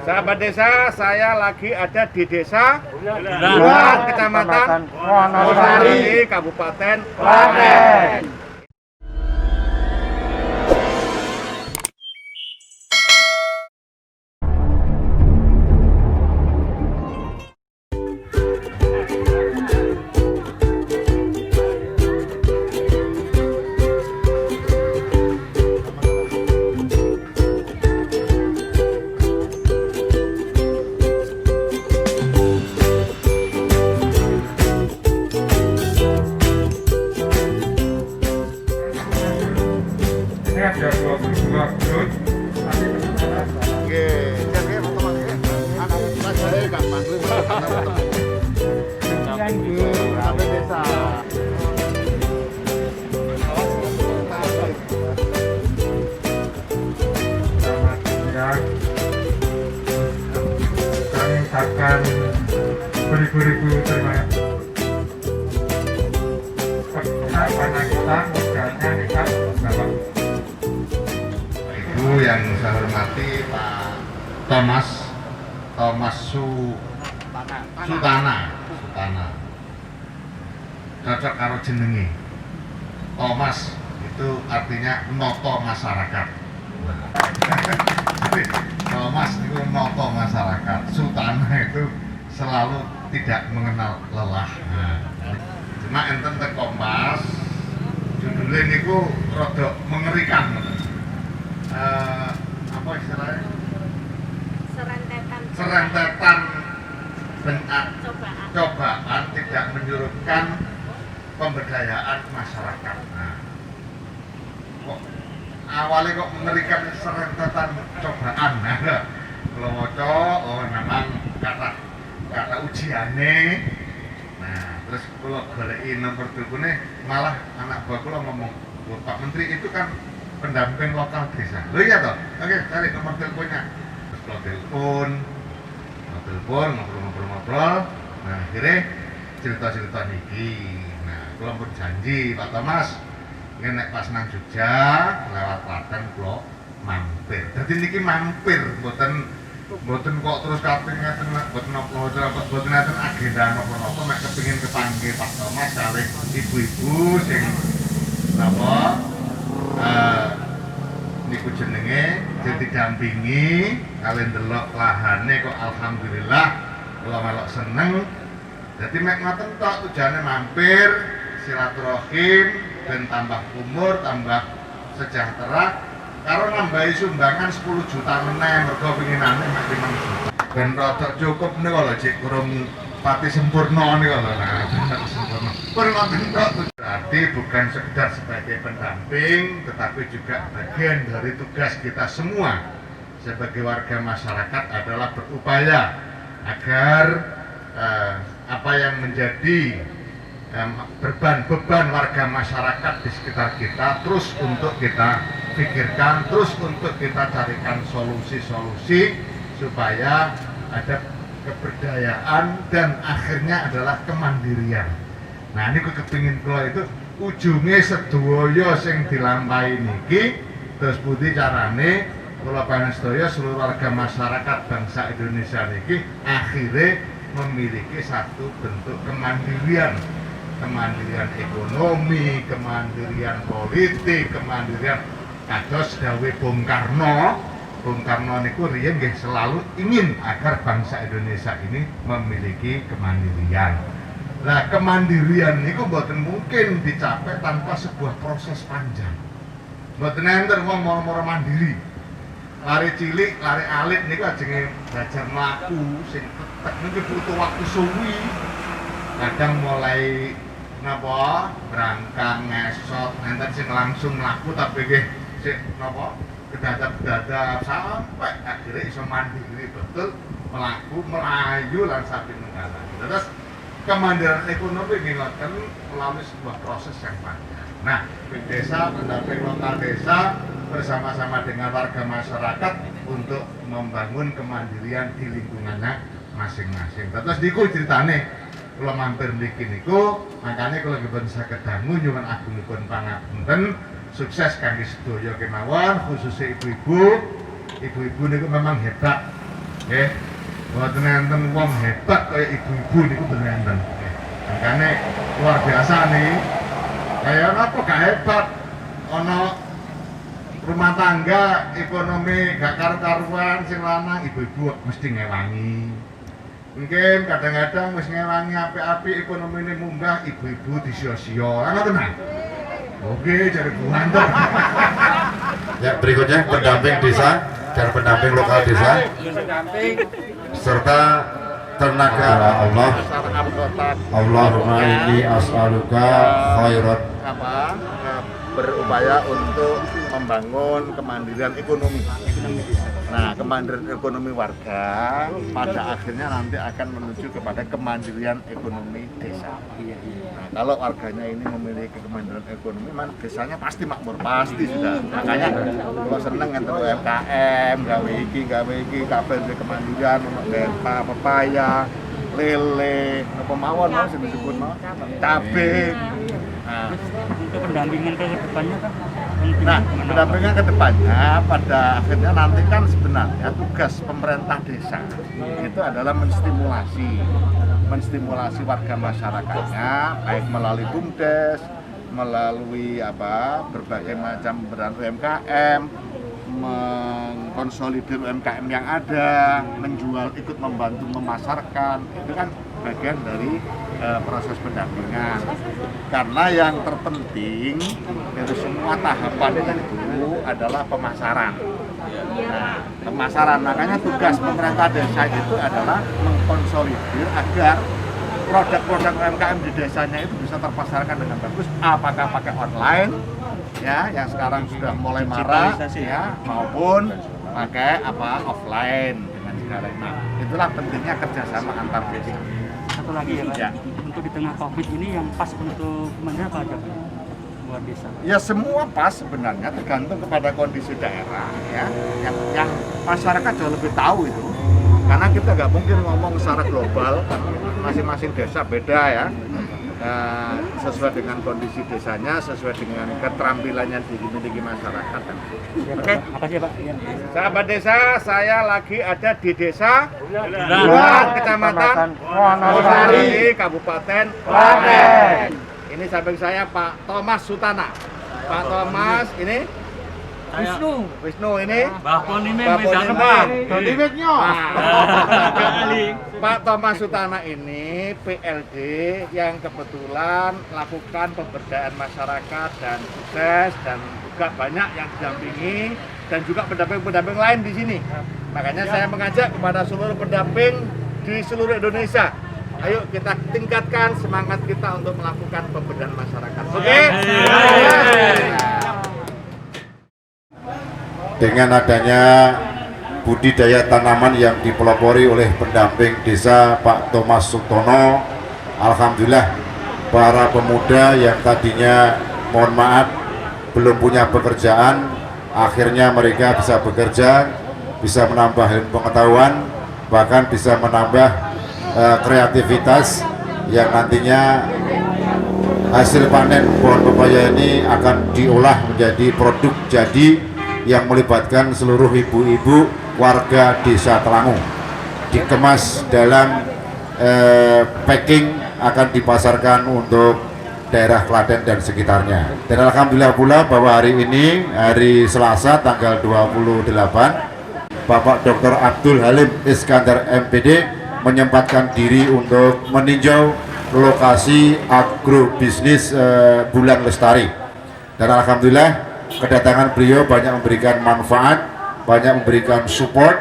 Sahabat desa, saya lagi ada di desa Bulan, Kecamatan Wonosari, Kabupaten Klaten. Ada 22 grut. Oke, jadi foto-fotonya anak saya gampang. Sahabat desa. Selamat siang. Kami ucapkan beribu-ribu terima kasih. Karena kita modalnya kita Bapak Ibu yang saya hormati Pak Thomas Sutana cocok karo jenenge Thomas itu artinya noto masyarakat. Jadi Thomas itu noto masyarakat, Sutana itu selalu tidak mengenal lelah. Cuma enten teng Kompas judulnya niku rada mengerikan. Apa istilahnya? Serentetan cobaan tidak menyurutkan pemberdayaan masyarakat. Nah, kok awalnya kok mengerikan serentetan cobaan. Nah, kalau moco, oh memang kata ujiannya. Nah, terus kalau goleki nomor teleponnya malah anak buah kula ngomong, Pak Menteri itu kan pendamping lokal desa. Loh iya toh? Oke, cari nomor teleponnya. Terus kalau telepon, ngobrol-ngobrol. Nah, akhirnya cerita-cerita niki. Nah, kula pun janji Pak Thomas, nek pas nang Jogja lewat Klaten kula mampir. Dadi niki mampir, mboten kok terus kaping ngeten mboten napa-napa, mboten enten agenda napa-napa, mek kepengin kepanggih Pak Thomas kalih ibu-ibu sing napa niku jenenge dadi dampingi kalian delok lahane kok alhamdulillah kula melok seneng. Dadi mek ngoten tok tujuane mampir silaturahim dan tambah umur, tambah sejahtera karo nambahi sumbangan 10 juta meneh mergo pinginane mek 5 juta. Ben rada cukup niku lho Cik kurang pati sempurna niku lho. Nah, sempurna. Berarti bukan sekedar sebagai pendamping, tetapi juga bagian dari tugas kita semua sebagai warga masyarakat adalah berupaya agar apa yang menjadi beban warga masyarakat di sekitar kita terus untuk kita pikirkan, terus untuk kita carikan solusi-solusi supaya ada keberdayaan dan akhirnya adalah kemandirian. Nah ini kepingin kula itu ujungnya sedoyo sing dilampahi niki terus putih carane kula panjenengan sedaya seluruh warga masyarakat bangsa Indonesia niki akhirnya memiliki satu bentuk kemandirian ekonomi, kemandirian politik, kemandirian kados dawuh Bung Karno niku riyen nggih selalu ingin agar bangsa Indonesia ini memiliki kemandirian. Nah, kemandirian niku mboten mungkin dicapai tanpa sebuah proses panjang. Mboten enten wong moro-moro mandiri. Lari cilik, lari alit niku ajenge belajar mlaku sing tetek niku butuh waktu suwi. Kadang mulai napa berangkang ngesot enten sing langsung mlaku tapi nggih sik napa kedadap-kedadap sampai akhirnya iso mandiri betul mlaku melayu lan sapi nunggalan. Terus kemandirian ekonomi ngoten melalui sebuah proses yang panjang. Nah, desa pendamping lokal desa bersama-sama dengan warga masyarakat untuk membangun kemandirian di lingkungannya masing-masing. Terus niku ceritane kula mampir mriki niku, makane kula nggih saged dangu nyuwun agungipun pangapunten, sukses kangge sedaya kemawon, khususnya ibu-ibu. Ibu-ibu niku memang hebat. Nggih. Mboten enten wong hebat kaya ibu-ibu niku mboten enten. Makane luar biasa nih. Kaya napa gak hebat? Ana rumah tangga ekonomi gak karu-karuan sing lanang ibu-ibu mesti ngewangi. Mungkin kadang-kadang wis ngewangi apik-apik ekonomine munggah ibu-ibu disio-sio. Ana tenan. Oke, jadi buanten. Ya, berikutnya pendamping desa dan pendamping lokal desa serta tenaga Allah. Allahumma inni as'aluka khairat berupaya untuk membangun kemandirian ekonomi. Nah, kemandirian ekonomi warga pada akhirnya nanti akan menuju kepada kemandirian ekonomi desa. Nah, kalau warganya ini memiliki kemandirian ekonomi, desanya pasti makmur, pasti sudah. Makanya kalau seneng enten UMKM, gawe iki, kabeh duwe kemandirian, delta, pepaya, lele, apa mawon mau sing disebut mau, cabe. Nah, untuk pendampingan ke depannya kan? Nah, pendampingan ke depannya pada akhirnya nanti kan sebenarnya tugas pemerintah desa itu adalah menstimulasi warga masyarakatnya baik melalui BUMDes, melalui berbagai macam brand UMKM, mengkonsolidir UMKM yang ada, menjual, ikut membantu memasarkan, itu kan bagian dari proses pendampingan. Karena yang terpenting dari semua tahapan itu adalah pemasaran. Nah, pemasaran, makanya tugas pemerintah desa itu adalah mengkonsolidir agar produk-produk UMKM di desanya itu bisa terpasarkan dengan bagus, apakah pakai online ya yang sekarang sudah mulai marak ya, maupun pakai offline dengan sekarang. Nah, itulah pentingnya kerjasama antar desa. Satu lagi ya Pak, untuk di tengah Covid ini yang pas untuk kemana apa aja Pak? Buat desa? Ya semua pas sebenarnya, tergantung kepada kondisi daerah ya. Yang masyarakat jauh lebih tahu itu. Karena kita nggak mungkin ngomong secara global, masing-masing desa beda ya. Sesuai dengan kondisi desanya, sesuai dengan keterampilan yang dimiliki masyarakat. Oke, makasih Pak. Sahabat desa, saya lagi ada di desa Bulan, Kecamatan Wonosari, Kabupaten Klaten. Ini samping saya Pak Thomas Sutana. Pak Thomas ini Wisnu ini Pak Thomas Sutana ini PLD yang kebetulan melakukan pemberdayaan masyarakat dan sukses, dan juga banyak yang didampingi dan juga pendamping-pendamping lain di sini. Makanya saya mengajak kepada seluruh pendamping di seluruh Indonesia, ayo kita tingkatkan semangat kita untuk melakukan pemberdayaan masyarakat. Oke? dengan adanya budidaya tanaman yang dipelopori oleh pendamping desa Pak Thomas Sutono. Alhamdulillah para pemuda yang tadinya mohon maaf belum punya pekerjaan, akhirnya mereka bisa bekerja, bisa menambah ilmu pengetahuan, bahkan bisa menambah kreativitas yang nantinya hasil panen pohon pepaya ini akan diolah menjadi produk jadi yang melibatkan seluruh ibu-ibu warga desa Telangu, dikemas dalam packing, akan dipasarkan untuk daerah Klaten dan sekitarnya. Dan alhamdulillah pula bahwa hari ini, hari Selasa tanggal 28, Bapak Dr. Abdul Halim Iskandar MPD menyempatkan diri untuk meninjau lokasi agrobisnis Bulan Lestari. Dan alhamdulillah kedatangan beliau banyak memberikan manfaat, banyak memberikan support,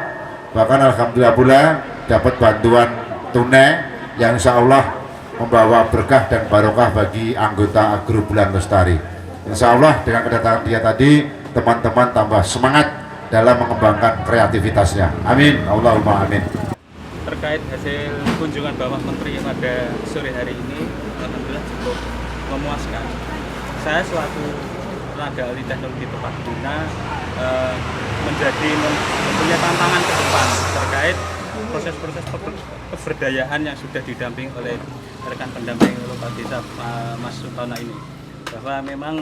bahkan alhamdulillah pula dapat bantuan tunai yang insya Allah membawa berkah dan barokah bagi anggota Agro Bulan Lestari. Insya Allah dengan kedatangan dia tadi, teman-teman tambah semangat dalam mengembangkan kreativitasnya. Amin, Allahumma amin. Terkait hasil kunjungan Bapak Menteri pada sore hari ini, alhamdulillah cukup memuaskan. Saya selaku tenaga ahli teknologi tepat guna mempunyai tantangan ke depan terkait proses-proses pemberdayaan yang sudah didamping oleh rekan pendamping lokal desa Mas Sutono ini, bahwa memang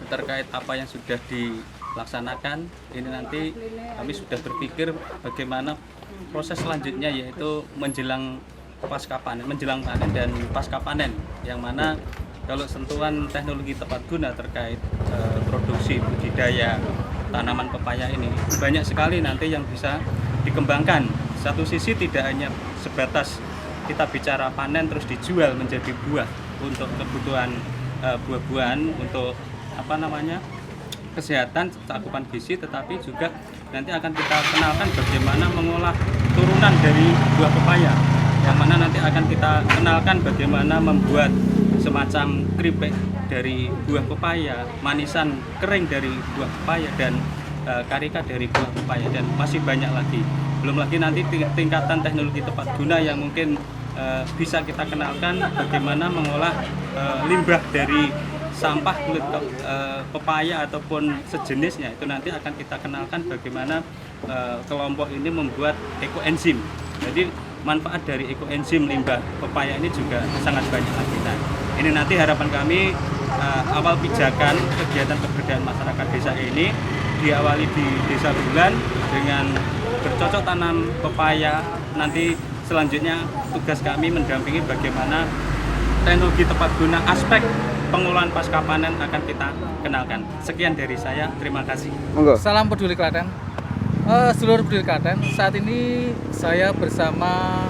terkait apa yang sudah dilaksanakan ini nanti kami sudah berpikir bagaimana proses selanjutnya yaitu menjelang panen dan pasca panen, yang mana kalau sentuhan teknologi tepat guna terkait produksi budidaya tanaman pepaya ini banyak sekali nanti yang bisa dikembangkan. Satu sisi tidak hanya sebatas kita bicara panen terus dijual menjadi buah untuk kebutuhan buah-buahan untuk kesehatan, cakupan gizi, tetapi juga nanti akan kita kenalkan bagaimana mengolah turunan dari buah pepaya, yang mana nanti akan kita kenalkan bagaimana membuat semacam keripik dari buah pepaya, manisan kering dari buah pepaya, dan karika dari buah pepaya, dan masih banyak lagi. Belum lagi nanti tingkatan teknologi tepat guna yang mungkin bisa kita kenalkan bagaimana mengolah limbah dari sampah kulit pepaya ataupun sejenisnya. Itu nanti akan kita kenalkan bagaimana kelompok ini membuat ekoenzim. Jadi manfaat dari ekoenzim limbah pepaya ini juga sangat banyak lagi. Nah, ini nanti harapan kami awal pijakan kegiatan pemberdayaan masyarakat desa ini diawali di Desa Bulan dengan bercocok tanam pepaya. Nanti selanjutnya tugas kami mendampingi bagaimana teknologi tepat guna aspek pengolahan pasca panen akan kita kenalkan. Sekian dari saya, terima kasih. Salam Peduli Klaten. Seluruh Peduli Klaten, saat ini saya bersama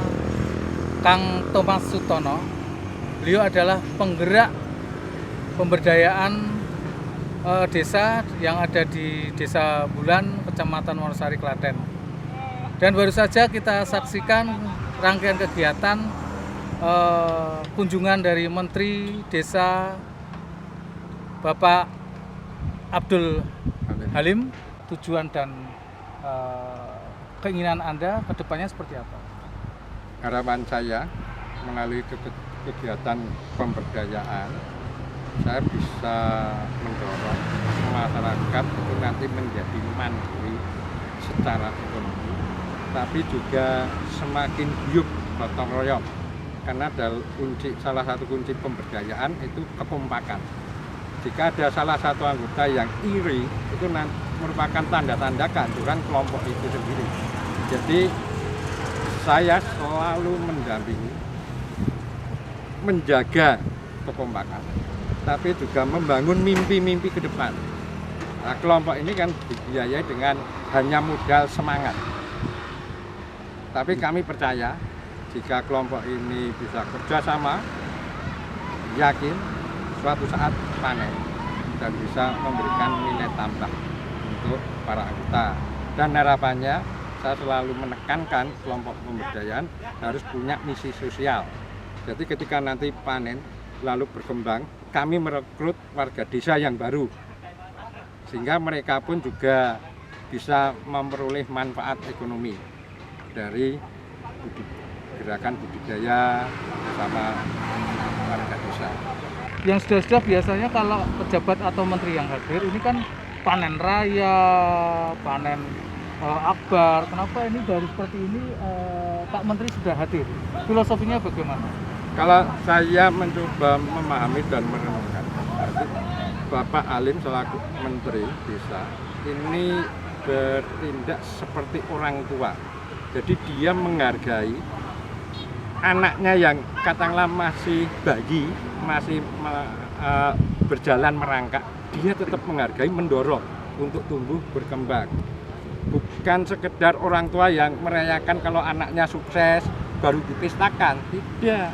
Kang Thomas Sutono. Beliau adalah penggerak pemberdayaan desa yang ada di Desa Bulan, Kecamatan Wonosari, Klaten. Dan baru saja kita saksikan rangkaian kegiatan kunjungan dari Menteri Desa Bapak Abdul Halim. Tujuan dan keinginan Anda ke depannya seperti apa? Harapan saya melalui kegiatan pemberdayaan, saya bisa mendorong masyarakat itu nanti menjadi mandiri secara ekonomi, tapi juga semakin guyup gotong royong. Karena salah satu kunci pemberdayaan itu kekompakan. Jika ada salah satu anggota yang iri, itu merupakan tanda-tanda kehancuran kelompok itu sendiri. Jadi saya selalu mendampingi, menjaga kekompakan, tapi juga membangun mimpi-mimpi ke depan. Nah, kelompok ini kan dibiayai dengan hanya modal semangat. Tapi kami percaya jika kelompok ini bisa kerjasama, yakin suatu saat panen dan bisa memberikan nilai tambah untuk para anggota. Dan harapannya saya selalu menekankan kelompok pemberdayaan harus punya misi sosial. Jadi ketika nanti panen lalu berkembang, kami merekrut warga desa yang baru, sehingga mereka pun juga bisa memperoleh manfaat ekonomi dari gerakan budidaya bersama warga desa. Yang sudah-sudah biasanya kalau pejabat atau menteri yang hadir ini kan panen raya, panen akbar. Kenapa ini baru seperti ini Pak Menteri sudah hadir? Filosofinya bagaimana? Kalau saya mencoba memahami dan merenungkan, Bapak Alim selaku Menteri Desa ini bertindak seperti orang tua. Jadi dia menghargai anaknya yang katakanlah masih bayi, masih berjalan merangkak, dia tetap menghargai, mendorong untuk tumbuh berkembang. Bukan sekedar orang tua yang merayakan kalau anaknya sukses baru dipestakan, tidak.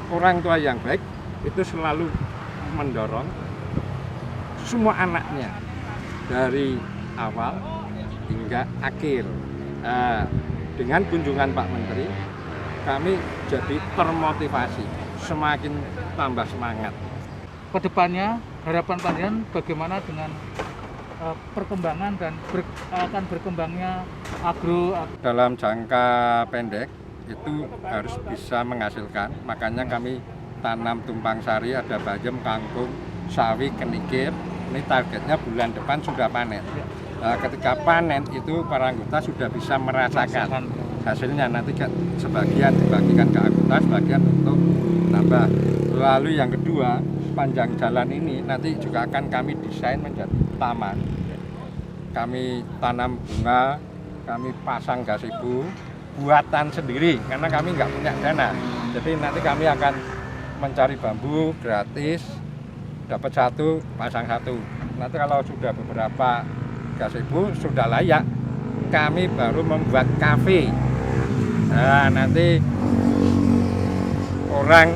Orang tua yang baik itu selalu mendorong semua anaknya dari awal hingga akhir. Dengan kunjungan Pak Menteri, kami jadi termotivasi, semakin tambah semangat. Kedepannya harapan panjenengan bagaimana dengan perkembangan dan akan berkembangnya agro? Dalam jangka pendek itu harus bisa menghasilkan, makanya kami tanam tumpang sari, ada bayam, kangkung, sawi, kenikir. Ini targetnya bulan depan sudah panen. Nah, ketika panen itu para anggota sudah bisa merasakan hasilnya, nanti sebagian dibagikan ke anggota, sebagian untuk nambah. Lalu yang kedua, sepanjang jalan ini nanti juga akan kami desain menjadi taman. Kami tanam bunga, kami pasang gazebo, buatan sendiri karena kami nggak punya dana. Jadi nanti kami akan mencari bambu gratis, dapat satu, pasang satu. Nanti kalau sudah beberapa gazebo sudah layak, kami baru membuat kafe. Nah, nanti orang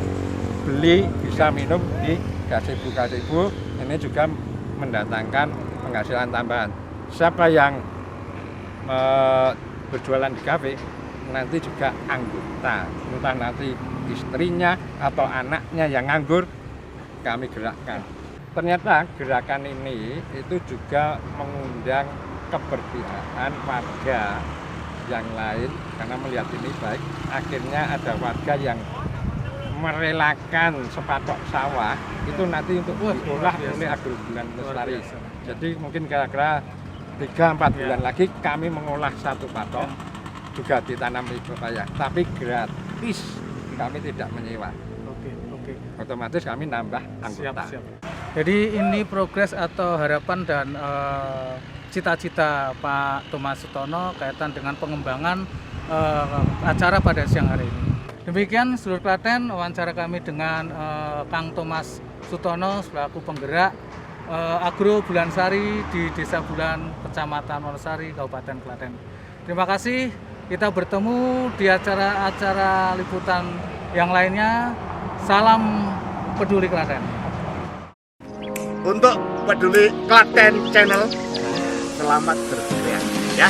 beli bisa minum di gazebo-gazebo. Ini juga mendatangkan penghasilan tambahan. Siapa yang berjualan di kafe nanti juga anggota, entah nanti istrinya atau anaknya yang nganggur, kami gerakkan. Ternyata gerakan ini itu juga mengundang keberpihakan warga yang lain karena melihat ini baik. Akhirnya ada warga yang merelakan sepatok sawah itu nanti untuk diolah oleh Agrobulan Lestari. Jadi mungkin kira-kira 3-4 bulan lagi kami mengolah satu patok juga ditanam di pepaya, tapi gratis, kami tidak menyewa. Oke. Otomatis kami nambah anggota. Siap. Jadi ini progres atau harapan dan cita-cita Pak Thomas Sutono kaitan dengan pengembangan acara pada siang hari ini. Demikian seluruh Klaten, wawancara kami dengan Kang Thomas Sutono selaku penggerak Agro Bulan Sari di Desa Bulan, Kecamatan Wonosari, Kabupaten Klaten. Terima kasih. Kita bertemu di acara-acara liputan yang lainnya. Salam Peduli Klaten. Untuk Peduli Klaten Channel, selamat berkarya ya.